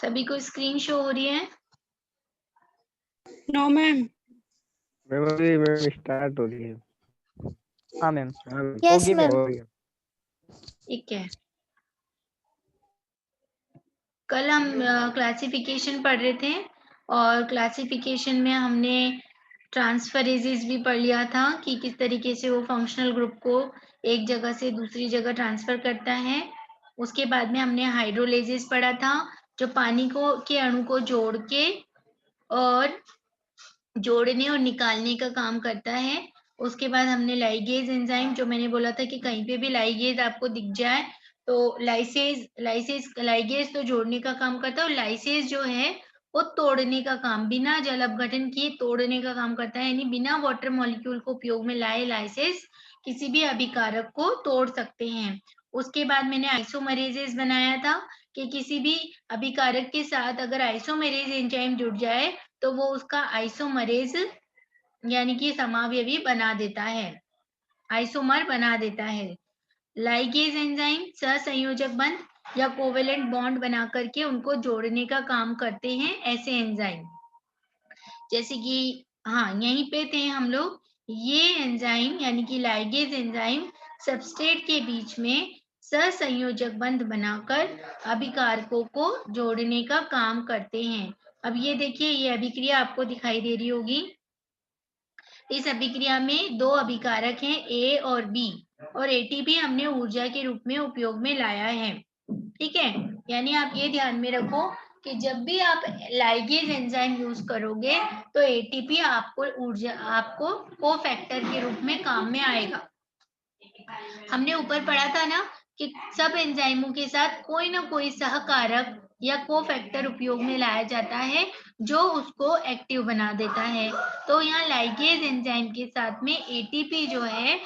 सभी को screen show हो रही है? No ma'am. मैम स्टार्ट हो रही है। हाँ मैम। हो यस गई मैम। हो गया। ठीक है। कल हम क्लासिफिकेशन पढ़ रहे थे और क्लासिफिकेशन में हमने ट्रांसफरेजेस भी पढ़ लिया था कि किस तरीके से वो फंक्शनल ग्रुप को एक जगह से दूसरी जगह ट्रांसफर करता है। उसके बाद में हमने हाइड्रोलेजेस पढ़ा था, जो पानी को के अणु को जोड़ के और जोड़ने और निकालने का काम करता है। उसके बाद हमने लाइगेज एंजाइम, जो मैंने बोला था कि कहीं पे भी लाइगेज आपको दिख जाए तो लाइगेज तो जोड़ने का काम करता है और लाइसेज जो है वो तोड़ने का काम, बिना जल अपघटन किए तोड़ने का काम करता है। यानी बिना वाटर मॉलिक्यूल को उपयोग में लाए लाइसेज किसी भी अभिकारक को तोड़ सकते हैं। उसके बाद मैंने आइसोमरेजेस बनाया था कि किसी भी अभिकारक के साथ अगर आइसोमेरेज एंजाइम जुड़ जाए तो वो उसका आइसोमरेज यानी कि समावयवी बना देता है, आइसोमर बना देता है। लाइगेज एंजाइम सहसंयोजक बंध या कोवेलेंट बॉन्ड बना करके उनको जोड़ने का काम करते हैं ऐसे एंजाइम। जैसे कि हाँ यहीं पे थे हम लोग। ये एंजाइम यानी कि लाइगेज एंजाइम सबस्ट्रेट के बीच में सहसंयोजक बंध बनाकर अभिकारकों को जोड़ने का काम करते हैं। अब ये देखिए, ये अभिक्रिया आपको दिखाई दे रही होगी। इस अभिक्रिया में दो अभिकारक हैं ए और बी, और एटीपी हमने ऊर्जा के रूप में उपयोग में लाया है। ठीक है, यानी आप ये ध्यान में रखो कि जब भी आप लाइगेज एंजाइम यूज करोगे तो एटीपी आपको ऊर्जा, आपको कोफैक्टर के रूप में काम में आएगा। हमने ऊपर पढ़ा था ना कि सब एंजाइमों के साथ कोई ना कोई सहकारक या कोफैक्टर उपयोग में लाया जाता है जो उसको एक्टिव बना देता है। तो यहाँ लाइगेज एंजाइम के साथ में एटीपी जो है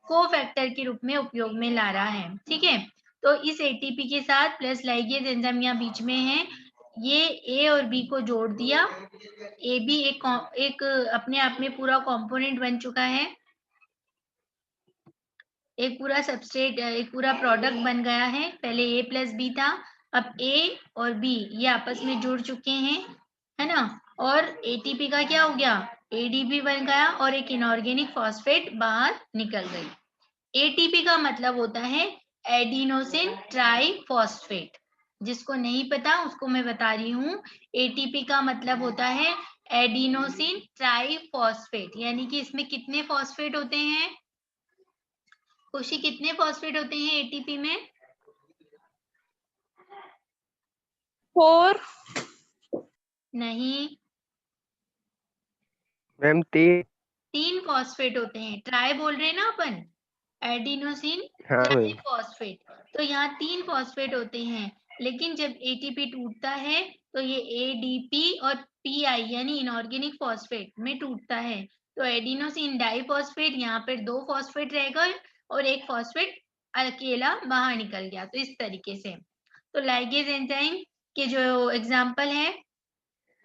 कोफैक्टर के रूप में उपयोग में ला रहा है। ठीक है, तो इस एटीपी के साथ प्लस लाइगेज एंजाइम यहाँ बीच में है, ये ए और बी को जोड़ दिया। ए भी एक अपने आप में पूरा कंपोनेंट बन चुका है, एक पूरा सबस्ट्रेट, एक पूरा प्रोडक्ट बन गया है। पहले ए प्लस बी था, अब ए और बी ये आपस में जुड़ चुके हैं, है ना। और एटीपी का क्या हो गया, एडीपी बन गया और एक इनऑर्गेनिक फॉस्फेट बाहर निकल गई। एटीपी का मतलब होता है एडिनोसिन ट्राइफॉस्फेट। जिसको नहीं पता उसको मैं बता रही हूँ, एटीपी का मतलब होता है एडिनोसिन ट्राइफॉस्फेट। यानी कि इसमें कितने फॉस्फेट होते हैं खुशी, कितने फॉस्फेट होते हैं एटीपी में? 4। नहीं मैम 3 फॉस्फेट होते हैं। ट्राई बोल रहे हैं ना अपन, एडिनोसिन ट्राइफॉस्फेट। तो यहाँ 3 फॉस्फेट होते हैं, लेकिन जब एटीपी टूटता है तो ये एडीपी और पीआई यानी इनऑर्गेनिक फॉस्फेट में टूटता है। तो एडिनोसिन डाइफॉस्फेट, यहाँ पर 2 फॉस्फेट रहेगा और एक फॉस्फेट अकेला बाहर निकल गया। तो इस तरीके से तो लाइगेज एंजाइम के जो एग्जाम्पल है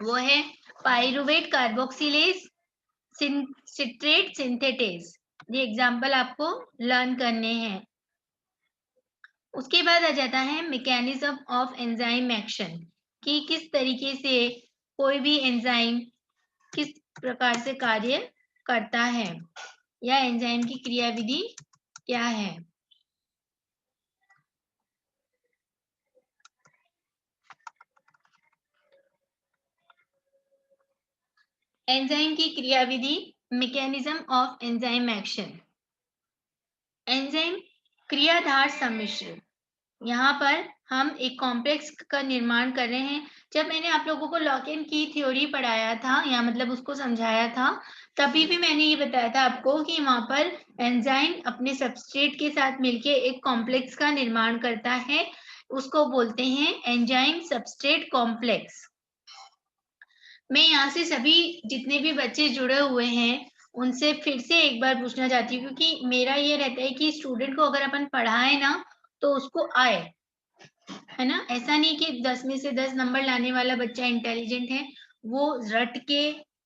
वो है पाइरुवेट कार्बोक्सिलेज, सिट्रेट सिंथेटेज। ये एग्जाम्पल आपको लर्न करने हैं। उसके बाद आ जाता है मैकेनिज्म ऑफ एंजाइम एक्शन, कि किस तरीके से कोई भी एंजाइम किस प्रकार से कार्य करता है या एंजाइम की क्रियाविधि क्या है। एंजाइम की क्रियाविधि, mechanism of enzyme action. Enzyme क्रियाधार सम्मिश्र, यहाँ पर हम एक कॉम्प्लेक्स का निर्माण कर रहे हैं। जब मैंने आप लोगों को लॉक-इन की थ्योरी पढ़ाया था या मतलब उसको समझाया था, तभी भी मैंने ये बताया था आपको कि वहां पर एंजाइम अपने सबस्ट्रेट के साथ मिलके एक कॉम्प्लेक्स का निर्माण करता है, उसको बोलते हैं एंजाइम सबस्ट्रेट कॉम्प्लेक्स। मैं यहाँ से सभी जितने भी बच्चे जुड़े हुए हैं उनसे फिर से एक बार पूछना चाहती हूँ, क्योंकि मेरा ये रहता है कि स्टूडेंट को अगर अपन पढ़ाए ना तो उसको आए, है ना। ऐसा नहीं कि 10 में से 10 नंबर लाने वाला बच्चा इंटेलिजेंट है, वो रट के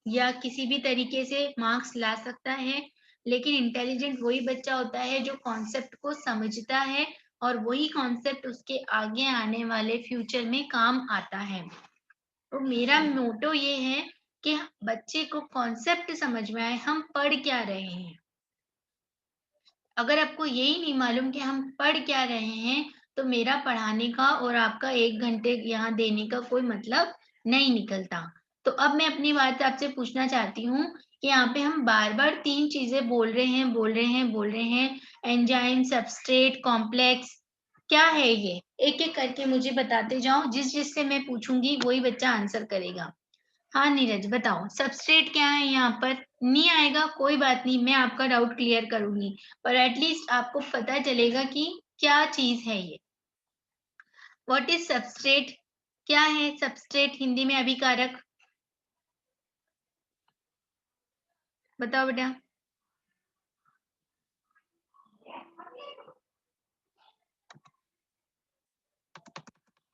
या किसी भी तरीके से मार्क्स ला सकता है, लेकिन इंटेलिजेंट वही बच्चा होता है जो कॉन्सेप्ट को समझता है और वही कॉन्सेप्ट उसके आगे आने वाले फ्यूचर में काम आता है। तो मेरा मोटो ये है कि बच्चे को कॉन्सेप्ट समझ में आए, हम पढ़ क्या रहे हैं। अगर आपको यही नहीं मालूम कि हम पढ़ क्या रहे हैं, तो मेरा पढ़ाने का और आपका 1 घंटे यहाँ देने का कोई मतलब नहीं निकलता। तो अब मैं अपनी बात आपसे पूछना चाहती हूँ कि यहाँ पे हम बार बार 3 चीजें बोल रहे हैं, एंजाइम, सबस्ट्रेट, कॉम्प्लेक्स, क्या है ये? एक एक करके मुझे बताते जाओ, जिससे मैं पूछूंगी वही बच्चा आंसर करेगा। हाँ नीरज बताओ, सबस्ट्रेट क्या है? यहाँ पर नहीं आएगा कोई बात नहीं, मैं आपका डाउट क्लियर करूंगी, पर एटलीस्ट आपको पता चलेगा कि क्या चीज है ये। What is substrate? क्या है सबस्ट्रेट हिंदी में? अभिकारक बताओ बेटा।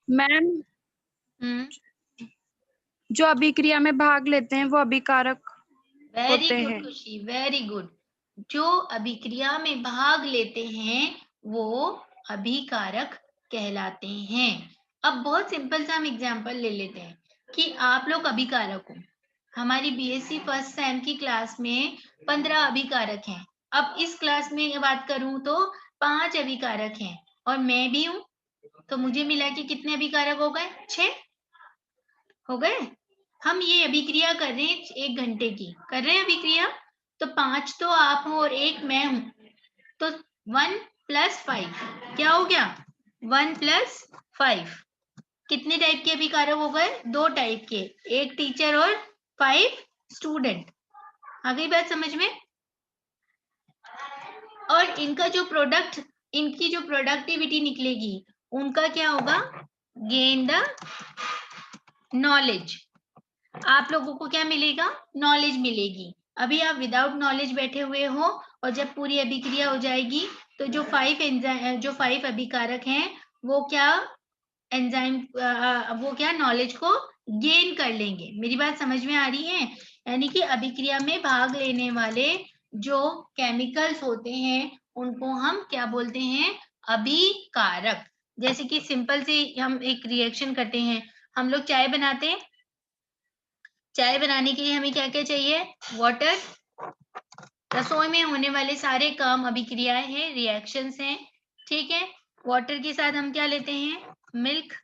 मैम जो अभिक्रिया में भाग लेते हैं वो अभिकारक वेरी होते गुड हैं। खुशी, वेरी गुड। जो अभिक्रिया में भाग लेते हैं वो अभिकारक कहलाते हैं। अब बहुत सिंपल सा हम एग्जांपल ले लेते हैं कि आप लोग अभिकारक हो। हमारी बीएससी फर्स्ट सेम की क्लास में 15 अभिकारक हैं। अब इस क्लास में बात करूं तो 5 अभिकारक हैं और मैं भी हूं, तो मुझे मिला कि कितने अभिकारक हो गए? 6 हो गए। हम ये अभिक्रिया कर रहे हैं 1 घंटे की, कर रहे हैं अभिक्रिया, तो 5 तो आप हो और 1 मैं हूं, तो 1 + 5 क्या हो गया? 1 + 5 कितने टाइप के अभिकारक हो गए? 2 टाइप के, एक टीचर और 5 स्टूडेंट। आ गई बात समझ में? और इनका जो प्रोडक्ट, इनकी जो प्रोडक्टिविटी निकलेगी, उनका क्या होगा? Gain the knowledge. आप लोगों को क्या मिलेगा? नॉलेज मिलेगी। अभी आप विदाउट नॉलेज बैठे हुए हो, और जब पूरी अभिक्रिया हो जाएगी तो जो 5 अभिकारक हैं वो क्या एंजाइम, वो क्या नॉलेज को गेन कर लेंगे। मेरी बात समझ में आ रही है? यानी कि अभिक्रिया में भाग लेने वाले जो केमिकल्स होते हैं उनको हम क्या बोलते हैं? अभिकारक। जैसे कि सिंपल से हम एक रिएक्शन करते हैं, हम लोग चाय बनाते हैं, चाय बनाने के लिए हमें क्या क्या चाहिए? वाटर। रसोई में होने वाले सारे काम अभिक्रियाएं हैं, रिएक्शंस हैं, ठीक है। वाटर के साथ हम क्या लेते हैं? मिल्क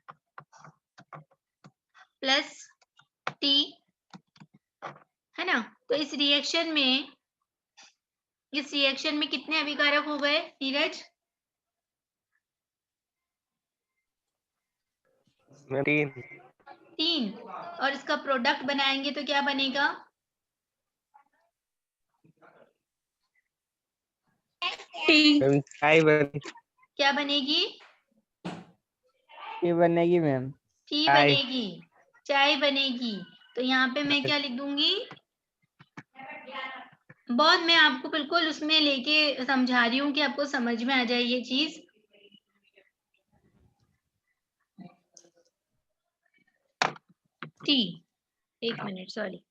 प्लस टी, है ना। तो इस रिएक्शन में कितने अभिकारक हो गए नीरज? 3। और इसका प्रोडक्ट बनाएंगे तो क्या बनेगा? टी। चाय बनी। क्या बनेगी? ये बनेगी मैम। टी चाय। बनेगी, चाय बनेगी। तो यहाँ पे मैं क्या लिख दूंगी? बहुत मैं आपको बिल्कुल उसमें लेके समझा रही हूँ कि आपको समझ में आ जाए ये चीज। T, 1 minute sorry.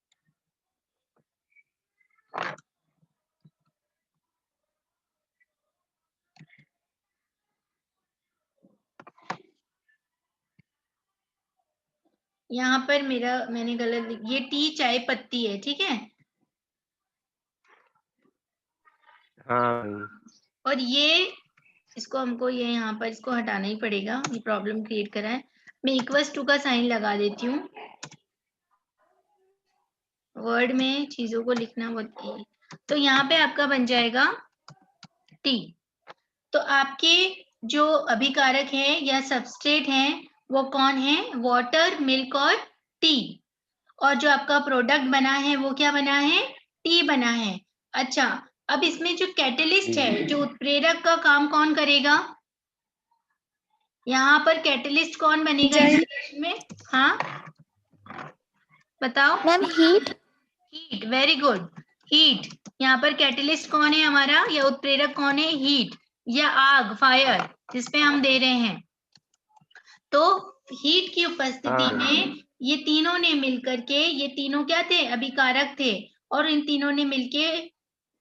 यहाँ पर मैंने गलत, ये टी चाय पत्ती है, ठीक है। हाँ। और ये इसको हमको ये यहाँ पर इसको हटाना ही पड़ेगा, ये प्रॉब्लम क्रिएट करा है। मैं इक्वल्स टू का साइन लगा देती हूँ। वर्ड में चीजों को लिखना बहुत, तो यहाँ पे आपका बन जाएगा टी। तो आपके जो अभिकारक हैं या सबस्ट्रेट हैं वो कौन है? वाटर, मिल्क और टी। और जो आपका प्रोडक्ट बना है वो क्या बना है? टी बना है। अच्छा, अब इसमें जो कैटलिस्ट है, जो उत्प्रेरक का काम कौन करेगा? यहाँ पर कैटलिस्ट कौन बनेगा इस रिएक्शन में? हाँ बताओ ma'am heat. Heat, very good, heat. यहाँ पर कैटलिस्ट कौन है हमारा, या उत्प्रेरक कौन है? हीट या आग, फायर, जिसपे हम दे रहे हैं। तो हीट की उपस्थिति में ये तीनों ने मिलकर के, ये तीनों क्या थे? अभिकारक थे। और इन तीनों ने मिलके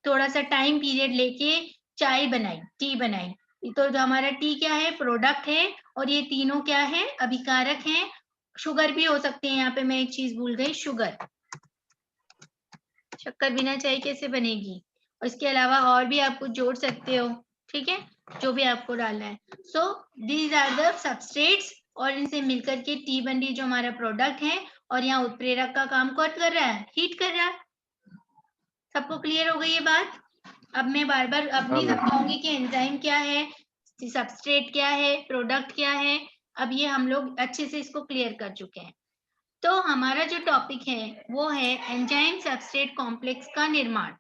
थोड़ा सा टाइम पीरियड लेके चाय बनाई, टी बनाई। तो जो हमारा टी क्या है, प्रोडक्ट है, और ये तीनों क्या है, अभिकारक हैं। शुगर भी हो सकते हैं, यहाँ पे मैं एक चीज भूल गई, शुगर, शक्कर बिना चाय कैसे बनेगी, और इसके अलावा और भी आप कुछ जोड़ सकते हो, ठीक है, जो भी आपको डालना है। So these are the substrates, और इनसे मिलकर के टी बन रही जो हमारा प्रोडक्ट है, और यहाँ उत्प्रेरक का काम कौन कर रहा है, हीट कर रहा है। सबको क्लियर हो गई ये बात? अब मैं बार बार अब नहीं हाँ, समझाऊंगी कि एंजाइम क्या है, सबस्ट्रेट क्या है, प्रोडक्ट क्या है। अब ये हम लोग अच्छे से इसको क्लियर कर चुके हैं। तो हमारा जो टॉपिक है वो है एंजाइम सबस्ट्रेट कॉम्प्लेक्स का निर्माण।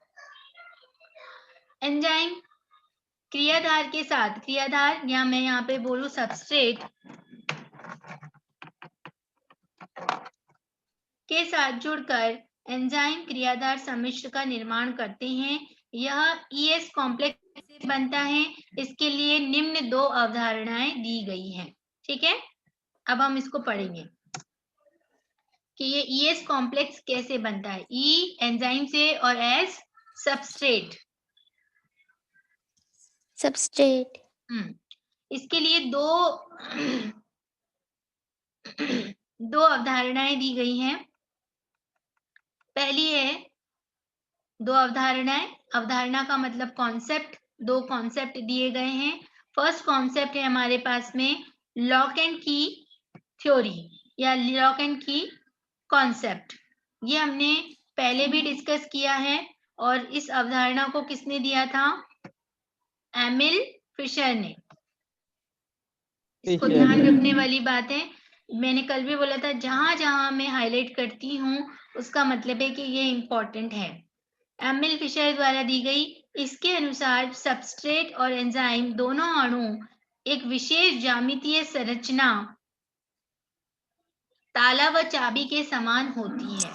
एंजाइम क्रियाधार के साथ, क्रियाधार या मैं यहाँ पे बोलूं सबस्ट्रेट के साथ जुड़कर एंजाइम क्रियाधार सम्मिश्र का निर्माण करते हैं। यह ईएस कॉम्प्लेक्स से बनता है। इसके लिए निम्न दो अवधारणाएं दी गई हैं, ठीक है। अब हम इसको पढ़ेंगे कि ये ईएस कॉम्प्लेक्स कैसे बनता है, ई एंजाइम से और एस सबस्ट्रेट। सबस्ट्रेट। इसके लिए दो अवधारणाएं दी गई हैं। पहली है दो अवधारणाएं, अवधारणा का मतलब कॉन्सेप्ट, दो कॉन्सेप्ट दिए गए हैं। फर्स्ट कॉन्सेप्ट है हमारे पास में लॉक एंड की थ्योरी या लॉक एंड की कॉन्सेप्ट। ये हमने पहले भी डिस्कस किया है, और इस अवधारणा को किसने दिया था, एमिल फिशर ने। इसको ध्यान रखने वाली बात है, मैंने कल भी बोला था, जहां जहां मैं हाईलाइट करती हूँ उसका मतलब है कि ये इंपॉर्टेंट है। एमिल फिशर द्वारा दी गई। इसके अनुसार सबस्ट्रेट और एंजाइम दोनों अणु एक विशेष ज्यामितीय संरचना ताला व चाबी के समान होती है।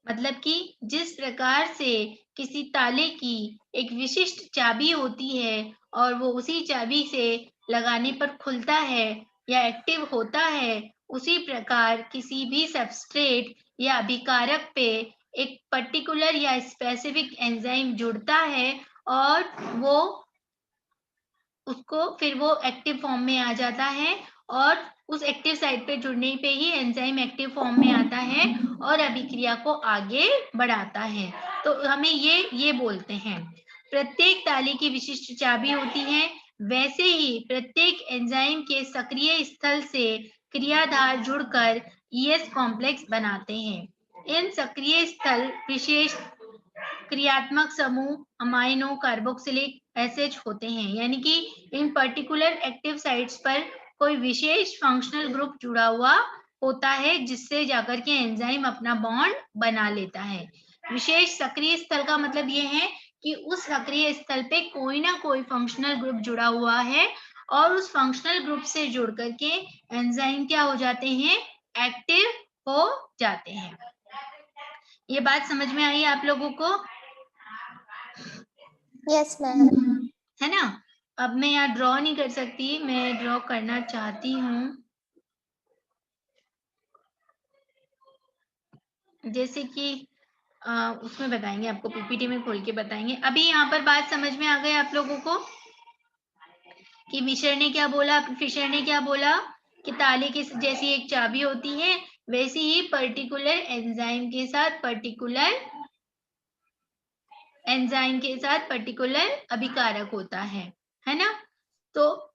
मतलब कि जिस प्रकार से किसी ताले की एक विशिष्ट चाबी होती है और वो उसी चाबी से लगाने पर खुलता है या एक्टिव होता है, उसी प्रकार किसी भी सबस्ट्रेट या अभिकारक पे एक पर्टिकुलर या स्पेसिफिक एंजाइम जुड़ता है और वो उसको फिर वो एक्टिव फॉर्म में आ जाता है, और उस एक्टिव साइट पे जुड़ने पे ही एंजाइम एक्टिव फॉर्म में आता है और अभिक्रिया को आगे बढ़ाता है। तो हमें ये बोलते हैं, प्रत्येक ताले की विशिष्ट चाबी होती है, वैसे ही प्रत्येक एंजाइम के सक्रिय स्थल से क्रियाधार जुड़कर ईएस कॉम्प्लेक्स बनाते हैं। इन सक्रिय स्थल विशेष क्रियात्मक समूह अमाइनो कार्बोक्सिलिक एसिड होते हैं, यानी कि इन पर्टिकुलर एक्टिव साइट्स पर कोई विशेष फंक्शनल ग्रुप जुड़ा हुआ होता है, जिससे जाकर के एंजाइम अपना बॉन्ड बना लेता है। विशेष सक्रिय स्थल का मतलब ये है कि उस सक्रिय स्थल पे कोई ना कोई फंक्शनल ग्रुप जुड़ा हुआ है, और उस फंक्शनल ग्रुप से जुड़ करके एंजाइम क्या हो जाते हैं, एक्टिव हो जाते हैं। ये बात समझ में आई आप लोगों को? Yes ma'am. है ना? अब मैं यहाँ ड्रॉ नहीं कर सकती, मैं ड्रॉ करना चाहती हूँ, जैसे कि उसमें बताएंगे आपको, पीपीटी में खोल के बताएंगे। अभी यहाँ पर बात समझ में आ गई आप लोगों को कि फिशर ने क्या बोला कि ताले की जैसी एक चाबी होती है, वैसे ही पर्टिकुलर एंजाइम के साथ पर्टिकुलर अभिकारक होता है ना? तो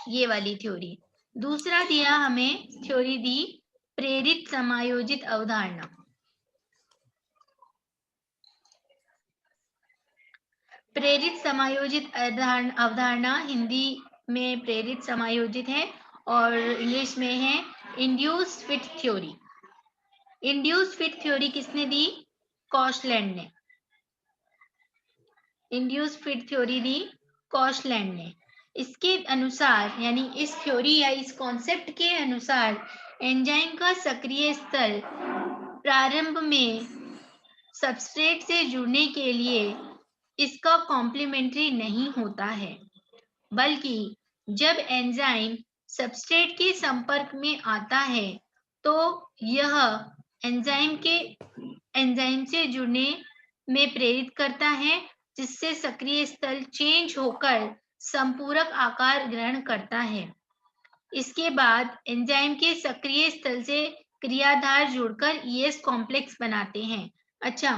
ये वाली थ्योरी। दूसरा दिया हमें थ्योरी दी प्रेरित समायोजित अवधारणा। प्रेरित समायोजित अवधारणा हिंदी में प्रेरित समायोजित है और इंग्लिश में है induced fit theory. Induced fit theory किसने दी? कॉशलैंड ने। इंड्यूस्ड फिट थ्योरी दी कॉशलैंड ने। इसके अनुसार, यानी इस थ्योरी या इस कॉन्सेप्ट के अनुसार, एंजाइम का सक्रिय स्थल प्रारंभ में सबस्ट्रेट से जुड़ने के लिए इसका कॉम्प्लीमेंट्री नहीं होता है, बल्कि जब एंजाइम सबस्ट्रेट के संपर्क में आता है तो यह एंजाइम से जुड़ने में प्रेरित करता है जिससे सक्रिय स्थल चेंज होकर संपूरक आकार ग्रहण करता है। इसके बाद एंजाइम के सक्रिय स्थल से क्रियाधार जुड़कर ES कॉम्प्लेक्स बनाते हैं। अच्छा,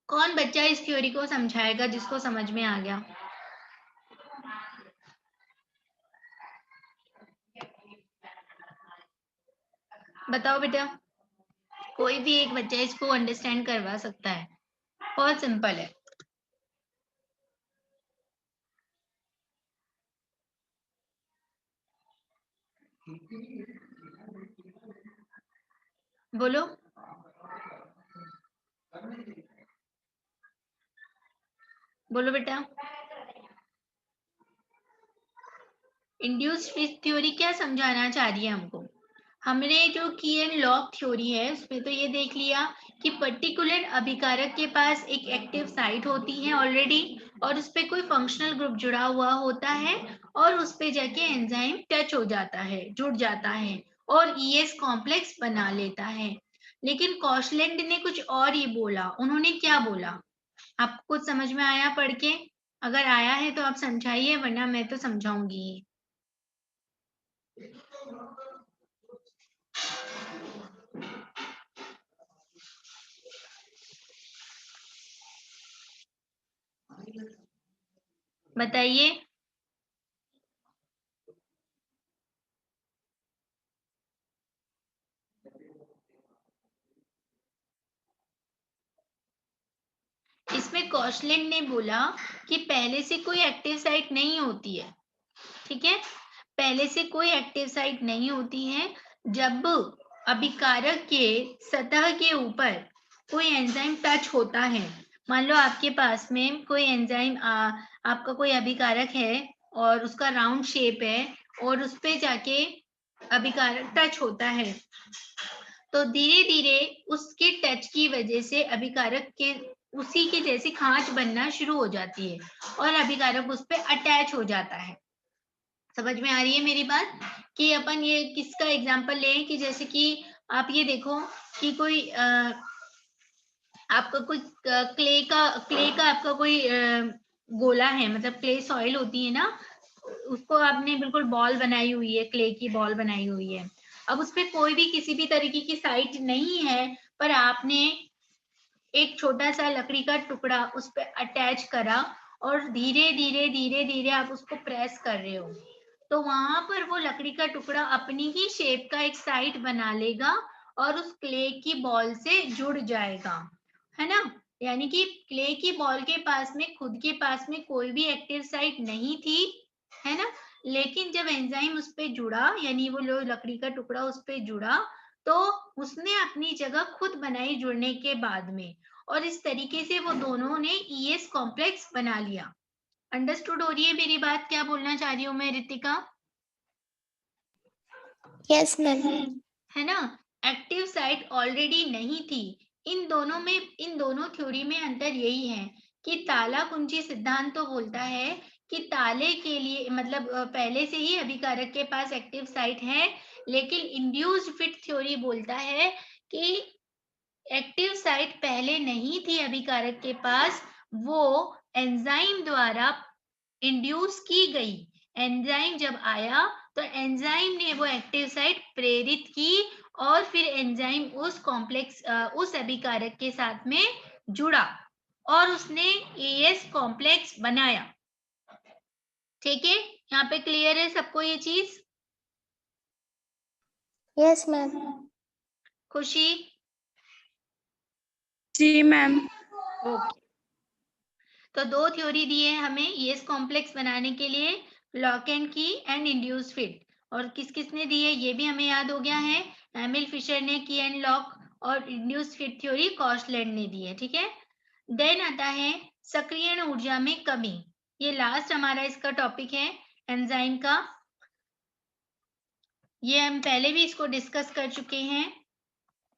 कौन बच्चा इस थ्योरी को समझाएगा जिसको समझ में आ गया? बताओ बेटा, कोई भी एक बच्चा इसको अंडरस्टैंड करवा सकता है, बहुत सिंपल है। बोलो। बोलो बेटा। इंड्यूस्ड फिश थ्योरी क्या समझाना चाह रही है हमको? हमने जो की एंड लॉक थ्योरी है उसमें तो ये देख लिया कि पर्टिकुलर अभिकारक के पास एक एक्टिव साइट होती है ऑलरेडी, और उस पे कोई फंक्शनल ग्रुप जुड़ा हुआ होता है, और उस पे जाके एंजाइम टच हो जाता है, जुड़ जाता है और ES कॉम्प्लेक्स बना लेता है। लेकिन कॉशलैंड ने कुछ और ही बोला। उन्होंने क्या बोला? आपको कुछ समझ में आया पढ़ के? अगर आया है तो आप समझाइए, वरना मैं तो समझाऊंगी। बताइए। इसमें कॉशलैंड ने बोला कि पहले से कोई एक्टिव साइट नहीं होती है, ठीक है? पहले से कोई एक्टिव साइट नहीं होती है। जब अभिकारक के सतह के ऊपर कोई एंजाइम टच होता है, मान लो आपके पास में कोई एंजाइम आपका कोई अभिकारक है और उसका राउंड शेप है, और उस पे जाके अभिकारक टच होता है, तो धीरे धीरे उसके टच की वजह से अभिकारक के उसी के जैसी खांच बनना शुरू हो जाती है और अभिकारक उस पे अटैच हो जाता है। समझ में आ रही है मेरी बात? कि अपन ये किसका एग्जांपल लें कि जैसे कि आप ये देखो कि कोई आपका कोई क्ले का आपका कोई गोला है, मतलब क्ले सॉइल होती है ना, उसको आपने बिल्कुल बॉल बनाई हुई है, क्ले की बॉल बनाई हुई है। अब उस पे कोई भी किसी भी तरीके की साइट नहीं है, पर आपने एक छोटा सा लकड़ी का टुकड़ा उस पर अटैच करा और धीरे धीरे धीरे धीरे आप उसको प्रेस कर रहे हो, तो वहां पर वो लकड़ी का टुकड़ा अपनी ही शेप का एक साइड बना लेगा और उस क्ले की बॉल से जुड़ जाएगा, है ना? यानी कि क्ले की बॉल के पास में खुद के पास में कोई भी एक्टिव साइट नहीं थी, है ना? लेकिन जब एंजाइम उस पे जुड़ा, यानी वो लकड़ी का टुकड़ा उस पे जुड़ा, तो उसने अपनी जगह खुद बनाई जुड़ने के बाद में, और इस तरीके से वो दोनों ने ES कॉम्प्लेक्स बना लिया। अंडरस्टूड हो रही है मेरी बात? क्या बोलना चाह रही हूँ मैं रितिका? Yes, ma'am. है ना? एक्टिव साइट ऑलरेडी नहीं थी। इन दोनों थ्योरी में अंतर यही है कि ताला कुंजी सिद्धांत तो बोलता है कि ताले के लिए मतलब पहले से ही अभिकारक के पास एक्टिव साइट है, लेकिन इंड्यूस्ड फिट थ्योरी बोलता है कि एक्टिव साइट पहले नहीं थी अभिकारक के पास, वो एंजाइम द्वारा इंड्यूस की गई। एंजाइम जब आया तो एंजाइम ने वो एक्टिव साइट प्रेरित की और फिर एंजाइम उस कॉम्प्लेक्स उस अभिकारक के साथ में जुड़ा और उसने ES कॉम्प्लेक्स बनाया। ठीक है, यहाँ पे क्लियर है सबको ये चीज? Yes, ma'am. खुशी? जी मैम। ओके, तो दो थ्योरी दी है हमें ES कॉम्प्लेक्स बनाने के लिए, लॉक एंड की एंड इंड्यूस फिट। और किस किसने दी है ये भी हमें याद हो गया है, एमिल फिशर ने की एंड लॉक, और इंड्यूस फिट थ्योरी कॉशलैंड ने दी है। ठीक है, देन आता है सक्रियण ऊर्जा में कमी। ये लास्ट हमारा इसका टॉपिक है एंजाइम का। ये हम पहले भी इसको डिस्कस कर चुके हैं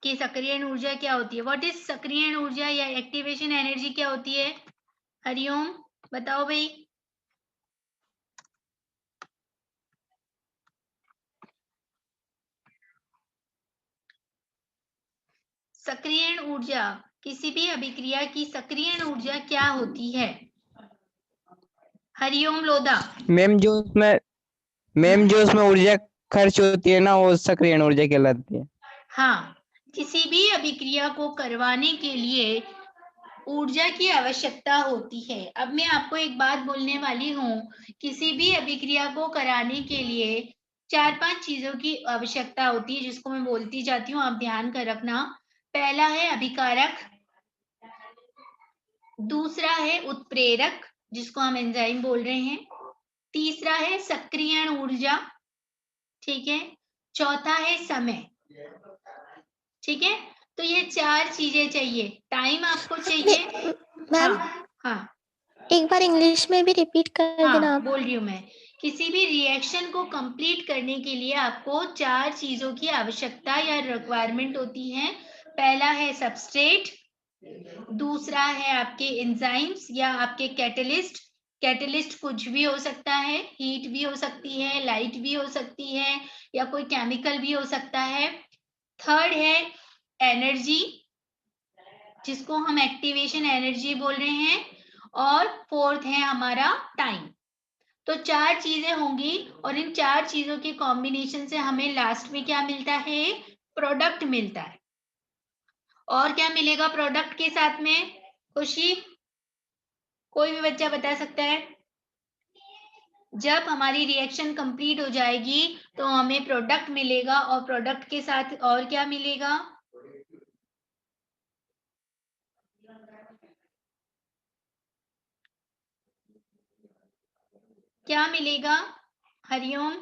कि सक्रियण ऊर्जा क्या होती है। व्हाट इज सक्रियण ऊर्जा या एक्टिवेशन एनर्जी क्या होती है? हरिओम बताओ भाई। सक्रियण ऊर्जा किसी भी अभिक्रिया की सक्रियण ऊर्जा क्या होती है? हरिओम लोधा। मैम जो उसमें ऊर्जा खर्च होती है ना, वो सक्रियण ऊर्जा कहलाती है। हाँ, किसी भी अभिक्रिया को करवाने के लिए ऊर्जा की आवश्यकता होती है। अब मैं आपको एक बात बोलने वाली हूँ, किसी भी अभिक्रिया को कराने के लिए 4-5 चीजों की आवश्यकता होती है, जिसको मैं बोलती जाती हूँ, आप ध्यान कर रखना। पहला है अभिकारक, दूसरा है उत्प्रेरक, जिसको हम एंजाइम बोल रहे हैं, तीसरा है सक्रियण ऊर्जा, ठीक है, चौथा है समय, ठीक है। तो ये 4 चीजें चाहिए। टाइम आपको चाहिए। मैम हाँ, एक बार इंग्लिश में भी रिपीट कर देना आप। बोल रही हूँ मैं। किसी भी रिएक्शन को कंप्लीट करने के लिए आपको 4 चीजों की आवश्यकता या रिक्वायरमेंट होती है। पहला है सबस्ट्रेट, दूसरा है आपके एंजाइम्स या आपके कैटलिस्ट। कैटलिस्ट कुछ भी हो सकता है, हीट भी हो सकती है, लाइट भी हो सकती है, या कोई केमिकल भी हो सकता है। थर्ड है एनर्जी, जिसको हम एक्टिवेशन एनर्जी बोल रहे हैं, और फोर्थ है हमारा टाइम। तो 4 चीजें होंगी और इन 4 चीजों के कॉम्बिनेशन से हमें लास्ट में क्या मिलता है? प्रोडक्ट मिलता है। और क्या मिलेगा प्रोडक्ट के साथ में? खुशी, कोई भी बच्चा बता सकता है? जब हमारी रिएक्शन कंप्लीट हो जाएगी तो हमें प्रोडक्ट मिलेगा, और प्रोडक्ट के साथ और क्या मिलेगा? क्या मिलेगा? हरिओम।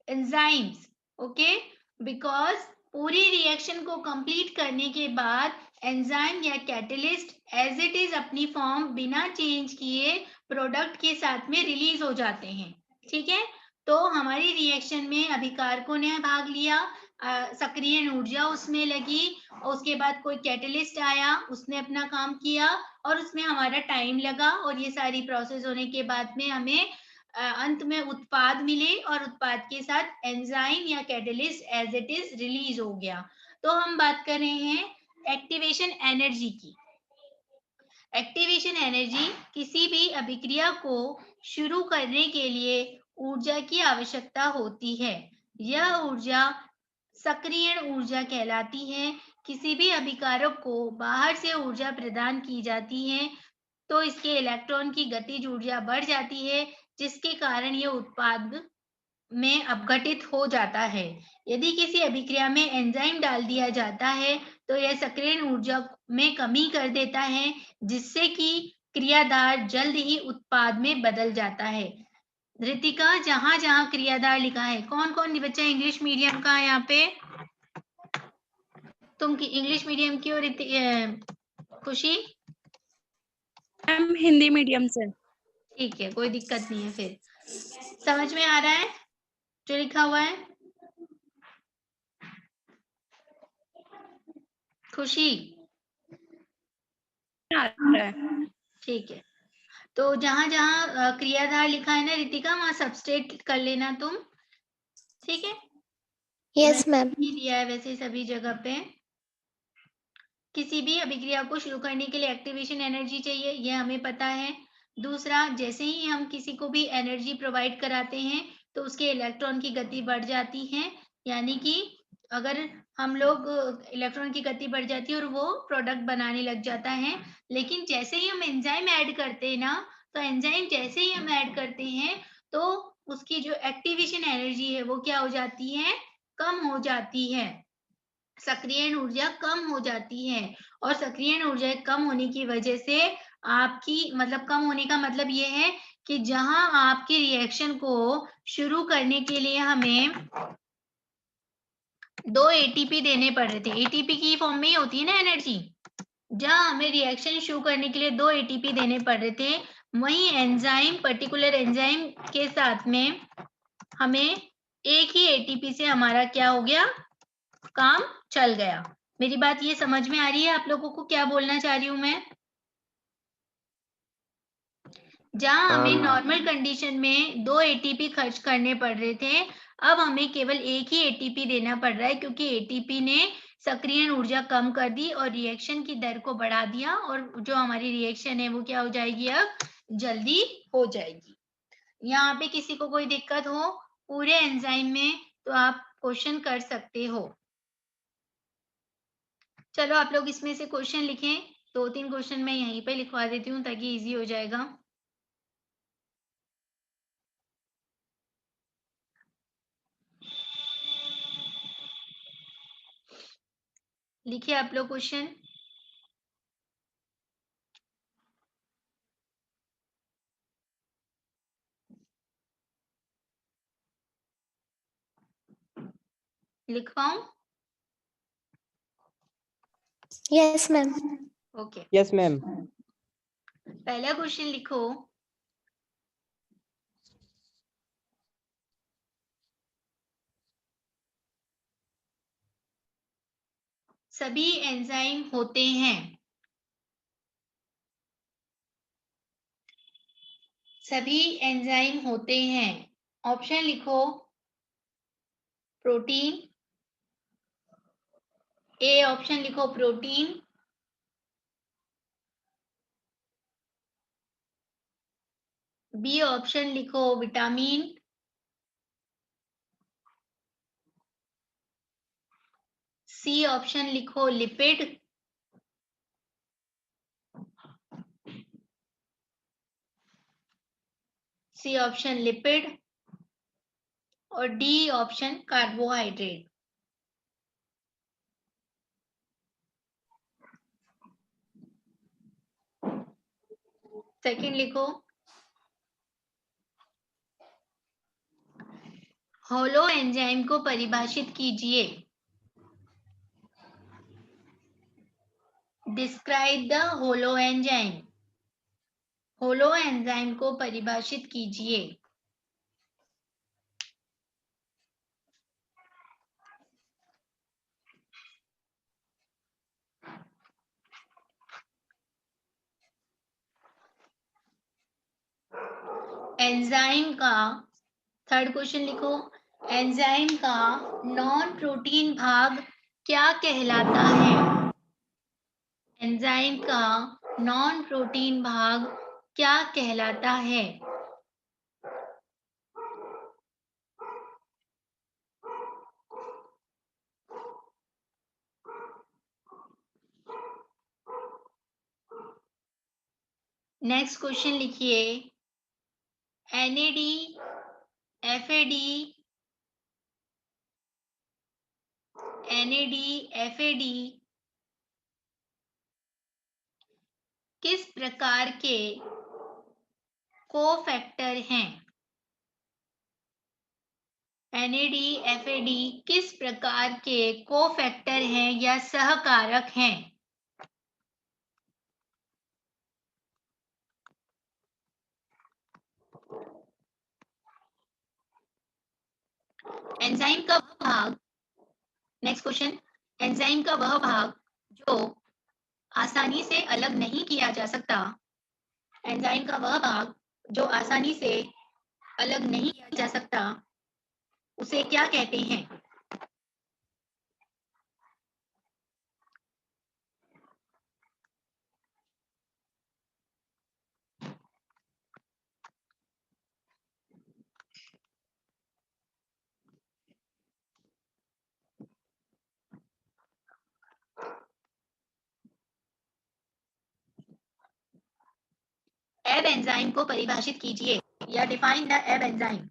Enzymes, okay. बिकॉज पूरी रिएक्शन को कंप्लीट करने के बाद एंजाइम या कैटलिस्ट एज इट इज अपनी फॉर्म बिना चेंज किए प्रोडक्ट के साथ में रिलीज हो जाते हैं, ठीक है। तो हमारी रिएक्शन में अभिकारकों ने भाग लिया, सक्रियण ऊर्जा उसमें लगी, और उसके बाद कोई कैटलिस्ट आया, उसने अपना काम किया, और उसमें हमारा टाइम लगा, और ये सारी प्रोसेस होने के बाद में हमें अंत में उत्पाद मिले, और उत्पाद के साथ एंजाइम या catalyst as it is release हो गया। तो हम बात कर रहे हैं एक्टिवेशन एनर्जी की। एक्टिवेशन एनर्जी किसी भी अभिक्रिया को शुरू करने के लिए ऊर्जा की आवश्यकता होती है। यह ऊर्जा सक्रियण ऊर्जा कहलाती है। किसी भी अभिकारक को बाहर से ऊर्जा प्रदान की जाती है तो इसके इलेक्ट्रॉन की गतिज ऊर्जा बढ़ जाती है, जिसके कारण यह उत्पाद में अपघटित हो जाता है। यदि किसी अभिक्रिया में एंजाइम डाल दिया जाता है तो यह सक्रियण ऊर्जा में कमी कर देता है, जिससे कि क्रियाधार जल्द ही उत्पाद में बदल जाता है। रितिका, जहां जहां क्रियाधार लिखा है, कौन कौन बच्चा इंग्लिश मीडियम का है यहाँ पे? तुम इंग्लिश मीडियम की और खुशी? मैम हिंदी मीडियम से। ठीक है, कोई दिक्कत नहीं है। फिर समझ में आ रहा है जो लिखा हुआ है? खुशी? ठीक है। तो जहां जहां क्रियाधार लिखा है ना रितिका, वहां सबस्ट्रेट कर लेना तुम, ठीक है। Yes ma'am. दिया है वैसे सभी जगह पे। किसी भी अभिक्रिया को शुरू करने के लिए एक्टिवेशन एनर्जी चाहिए, यह हमें पता है। दूसरा, जैसे ही हम किसी को भी एनर्जी प्रोवाइड कराते हैं तो उसके इलेक्ट्रॉन की गति बढ़ जाती है, यानी कि अगर हम लोग इलेक्ट्रॉन की गति बढ़ जाती है और वो प्रोडक्ट बनाने लग जाता है। लेकिन जैसे ही हम एंजाइम ऐड करते हैं ना, तो एंजाइम जैसे ही हम ऐड करते हैं तो उसकी जो एक्टिवेशन एनर्जी है वो क्या हो जाती है? कम हो जाती है। सक्रियण ऊर्जा कम हो जाती है, और सक्रियण ऊर्जा कम होने की वजह से आपकी मतलब कम होने का मतलब ये है कि जहां आपकी रिएक्शन को शुरू करने के लिए हमें 2 एटीपी देने पड़ रहे थे, एटीपी की फॉर्म में ही होती है ना एनर्जी, जहां हमें रिएक्शन शुरू करने के लिए 2 एटीपी देने पड़ रहे थे, वहीं एंजाइम पर्टिकुलर एंजाइम के साथ में हमें एक ही एटीपी से हमारा क्या हो गया? काम चल गया। मेरी बात ये समझ में आ रही है आप लोगों को क्या बोलना चाह रही हूं मैं? जहां हमें नॉर्मल कंडीशन में 2 एटीपी खर्च करने पड़ रहे थे, अब हमें केवल एक ही एटीपी देना पड़ रहा है, क्योंकि एटीपी ने सक्रियण ऊर्जा कम कर दी और रिएक्शन की दर को बढ़ा दिया और जो हमारी रिएक्शन है वो क्या हो जाएगी, अब जल्दी हो जाएगी। यहाँ पे किसी को कोई दिक्कत हो पूरे एंजाइम में तो आप क्वेश्चन कर सकते हो। चलो आप लोग इसमें से क्वेश्चन लिखें, 2-3 क्वेश्चन मैं यहीं पे लिखवा देती हूँ ताकि इजी हो जाएगा। लिखिए आप लोग क्वेश्चन। लिखवाऊं? Yes, ma'am. Okay. Yes ma'am. पहला क्वेश्चन लिखो, सभी एंजाइम होते हैं, सभी एंजाइम होते हैं। ऑप्शन लिखो, प्रोटीन, ए ऑप्शन लिखो प्रोटीन, बी ऑप्शन लिखो विटामिन, सी ऑप्शन लिखो लिपिड, सी ऑप्शन लिपिड और डी ऑप्शन कार्बोहाइड्रेट। सेकंड लिखो, होलो एंजाइम को परिभाषित कीजिए। Describe the holo enzyme, holo enzyme को परिभाषित कीजिए। एंजाइम का, थर्ड क्वेश्चन लिखो, एंजाइम का नॉन प्रोटीन भाग क्या कहलाता है? एंजाइम का नॉन प्रोटीन भाग क्या कहलाता है? नेक्स्ट क्वेश्चन लिखिए, NAD, FAD, NAD, FAD किस प्रकार के कोफैक्टर हैं? NAD, FAD किस प्रकार के कोफैक्टर हैं या सहकारक हैं? एंजाइम का वह भाग, नेक्स्ट क्वेश्चन, एंजाइम का वह भाग जो आसानी से अलग नहीं किया जा सकता, एंजाइम का वह भाग जो आसानी से अलग नहीं किया जा सकता, उसे क्या कहते हैं? एब एंजाइम को परिभाषित कीजिए या define the above enzyme.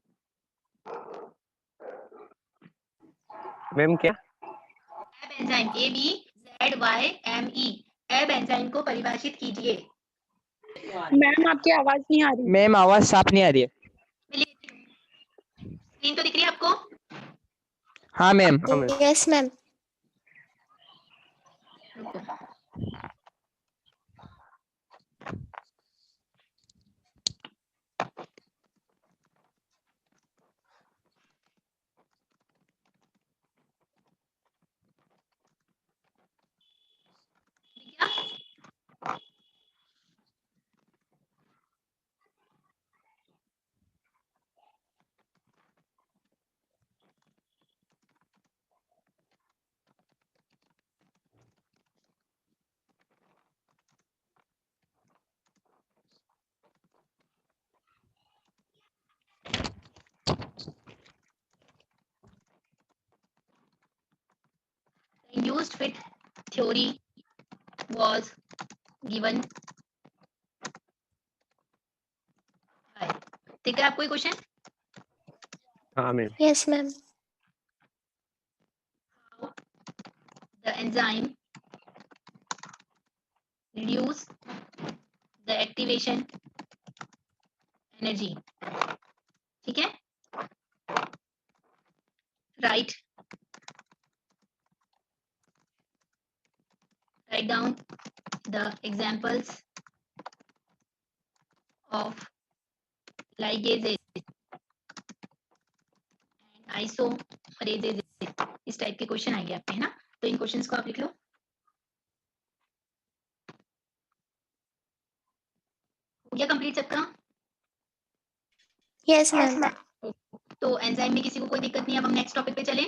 Ma'am क्या? एब एंजाइम, ABZYME, एब एंजाइम को परिभाषित कीजिए। मैम आपकी आवाज नहीं आ रही। मैम आवाज साफ नहीं आ रही है। स्क्रीन तो दिख रही है आपको? हाँ ma'am. Yes, ma'am. MOSFET theory was given by. ठीक है, आपको कोई क्वेश्चन? हाँ ma'am. Yes, ma'am. The enzyme reduce the activation energy. ठीक है, write down the examples of ligases and isomerases. इस टाइप के क्वेश्चन आएंगे आपके, है ना? तो इन क्वेश्चंस को आप लिख लो। हो गया कंप्लीट सबका? Yes, ma'am. तो एंजाइम में किसी को कोई दिक्कत नहीं है? अब हम नेक्स्ट टॉपिक पे चलें।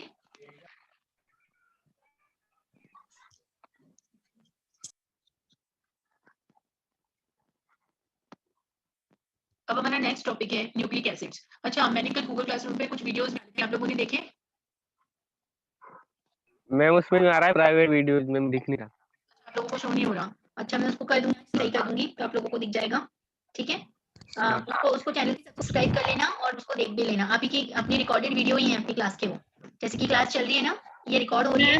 अब हमारा नेक्स्ट टॉपिक है न्यूक्लिक एसिड्स। अच्छा, मैंने कल गूगल क्लासरूम पे कुछ वीडियोस डाले थे, आप लोगों ने देखे? मैम उसमें आ रहा है प्राइवेट वीडियोस में दिख नहीं रहा। आप लोगों को शो नहीं हो रहा? अच्छा, मैं उसको कर दूंगी, सही कर दूंगी, तो आप लोगों को दिख जाएगा। ठीक है, उसको चैनल पे सब्सक्राइब कर लेना और उसको देख भी लेना। आप की अपनी रिकॉर्डेड वीडियो ही है आपकी क्लास के, वो जैसे कि क्लास चल रही है ना, ये रिकॉर्ड हो रही है।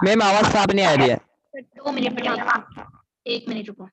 मैम आवाज साफ नहीं आ रही है। 2 मिनट में, 1 मिनट रुको।